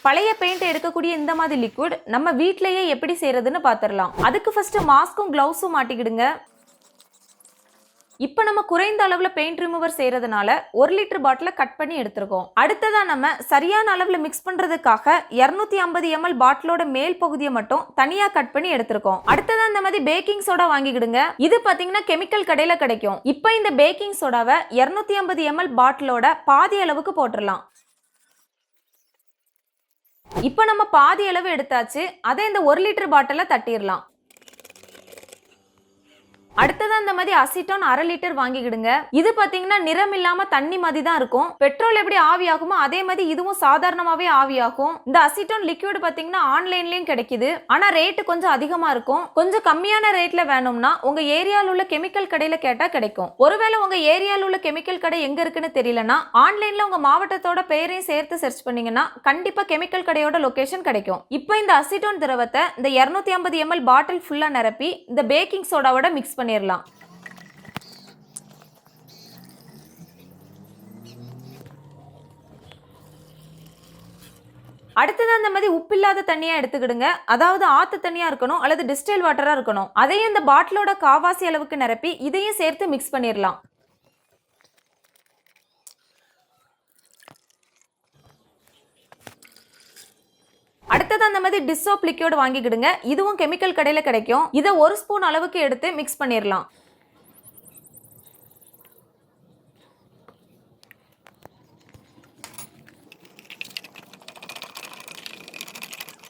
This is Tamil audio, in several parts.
பழைய பெயிண்ட் எடுக்கக்கூடிய இந்த மாதிரி லிக்விட் நம்ம வீட்லயே எப்படி செய்யறதுன்னு பாத்திரலாம். அதுக்கு ஃபர்ஸ்ட் மாஸ்க்கும் கிளவுஸும் மாட்டிக்கிடுங்க. இப்போ நம்ம குறைந்த அளவுல பெயிண்ட் ரிமூவர் செய்யறதுனால 1 லிட்டர் பாட்டில கட் பண்ணி எடுத்துருக்கோம். அடுத்ததா நம்ம சரியான அளவுல மிக்ஸ் பண்றதுக்காக 250 ml பாட்டிலோட மேல் பகுதியை மட்டும் தனியா கட் பண்ணி எடுத்துருக்கோம். அடுத்ததா இந்த மாதிரி பேக்கிங் சோடா வாங்கிக்கிடுங்க. இது பாத்தீங்கன்னா கெமிக்கல் கடையில கிடைக்கும். இப்போ இந்த பேக்கிங் சோடாவை 250 ml பாட்டிலோட பாதி அளவுக்கு போட்டுடலாம். இப்போ நம்ம பாதி அளவு எடுத்தாச்சு. அதை இந்த 1 லிட்டர் பாட்டில தட்டிடலாம். அடுத்ததான் இந்த மாதிரி அசிட்டோன் 1/2 லிட்டர் வாங்கிக்கிடுங்க. இது பாத்தீங்கன்னா நிறம் இல்லாம தண்ணி மாதிரி தான் இருக்கும். பெட்ரோல் எப்படி ஆவியாகுமோ அதே மாதிரி இதுவும் சாதாரணமாவே ஆவியாகும். இந்த அசிட்டோன் லிக்விட் பாத்தீங்கன்னா ஆன்லைன்லயும் கிடைக்குது. ஆனா ரேட் கொஞ்சம் அதிகமா இருக்கும். கொஞ்சம் கம்மியான ரேட்ல வேணும்னா உங்க ஏரியால உள்ள கெமிக்கல் கடையில கேட்டா கிடைக்கும். ஒருவேளை உங்க ஏரியால உள்ள கெமிக்கல் கடை எங்க இருக்குன்னு தெரியலனா ஆன்லைன்ல உங்க மாவட்டத்தோட பெயரையும் சேர்த்து சர்ச் பண்ணீங்கன்னா கண்டிப்பா கெமிக்கல் கடையோட லொகேஷன் கிடைக்கும். இப்போ இந்த அசிட்டோன் திரவத்தை இந்த 250 ml பாட்டில் ஃபுல்லா நிரப்பி இந்த பேக்கிங் சோடாவோட மிக்ஸ் பண்ணிரலாம். அடுத்தது அந்த மாதிரி உப்பில்லாத தண்ணியா எடுத்துக்கிடுங்க. அதாவது ஆத்து தண்ணியா இருக்கணும் அல்லது டிஸ்டில் வாட்டரா இருக்கணும். அதையும் இந்த பாட்டிலோட காவாசி அளவுக்கு நிரப்பி இதையும் சேர்த்து மிக்ஸ் பண்ணிரலாம். அடுத்தது அந்த மாதிரி டிஷ் சோப் லிக்விட் வாங்கிக்கிடுங்க. இதுவும் கெமிக்கல் கடையில கிடைக்கும். இதை 1 ஸ்பூன் அளவுக்கு எடுத்து மிக்ஸ் பண்ணிரலாம்.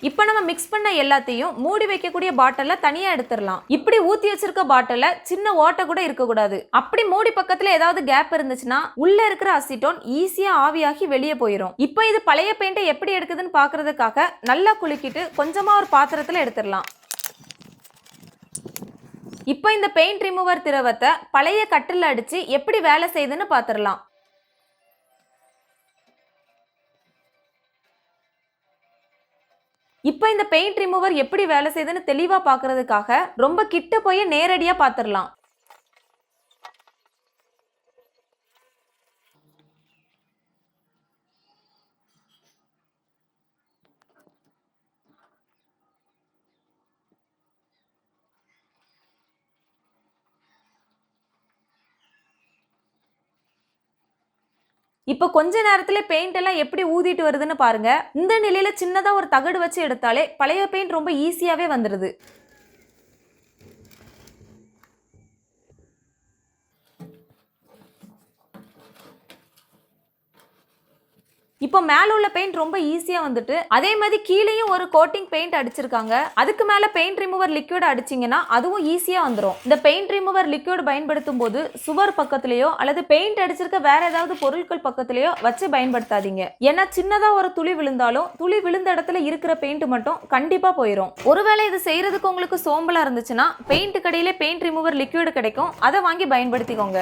இப்போ நம்ம மிக்ஸ் பண்ண எல்லாத்தையும் மூடி வைக்கக்கூடிய பாட்டில தனியா எடுத்துடலாம். இப்படி ஊத்தி வச்சிருக்க பாட்டில சின்ன ஓட்டை கூட இருக்க கூடாது. அப்படி மூடி பக்கத்துல ஏதாவது கேப் இருந்துச்சுன்னா உள்ள இருக்கிற அசிட்டோன் ஈஸியா ஆவியாகி வெளியே போயிடும். இப்போ இது பழைய பெயிண்டை எப்படி எடுக்குதுன்னு பாக்குறதுக்காக நல்லா குலுக்கிட்டு கொஞ்சமா ஒரு பாத்திரத்துல எடுத்துடலாம். இப்போ இந்த பெயிண்ட் ரிமூவர் திரவத்தை பழைய கட்டில் அடிச்சு எப்படி வேலை செய்யுதுன்னு பாத்திரலாம். இப்போ இந்த பெயிண்ட் ரிமூவர் எப்படி வேலை செய்யுதுன்னு தெளிவா பார்க்கிறதுக்காக ரொம்ப கிட்ட போய் நேரடியா பார்த்துடலாம். இப்போ கொஞ்ச நேரத்துல பெயிண்ட் எல்லாம் எப்படி ஊதிட்டு வருதுன்னு பாருங்க. இந்த நிலையில சின்னதா ஒரு தகடு வச்சு எடுத்தாலே பழைய பெயிண்ட் ரொம்ப ஈஸியாவே வந்துருது. இப்போ மேல உள்ள பெயிண்ட் ரொம்ப ஈஸியா வந்துட்டு அதே மாதிரி கீழேயும் ஒரு கோட்டிங் பெயிண்ட் அடிச்சிருக்காங்க. அதுக்கு மேல பெயிண்ட் ரிமூவர் லிக்விட் அடிச்சீங்கன்னா அதுவும் ஈஸியா வந்துடும். இந்த பெயிண்ட் ரிமூவர் லிக்விட் பயன்படுத்தும் போது சுவர் பக்கத்திலேயோ அல்லது பெயிண்ட் அடிச்சிருக்க வேற ஏதாவது பொருட்கள் பக்கத்திலேயோ வச்சு பயன்படுத்தாதீங்க. ஏன்னா சின்னதா ஒரு துளி விழுந்தாலும் துளி விழுந்த இடத்துல இருக்கிற பெயிண்ட் மட்டும் கண்டிப்பா போயிடும். ஒருவேளை இது செய்யறதுக்கு உங்களுக்கு சோம்பலா இருந்துச்சுன்னா பெயிண்ட் கடையில பெயிண்ட் ரிமூவர் லிக்விட் கிடைக்கும். அதை வாங்கி பயன்படுத்திக்கோங்க.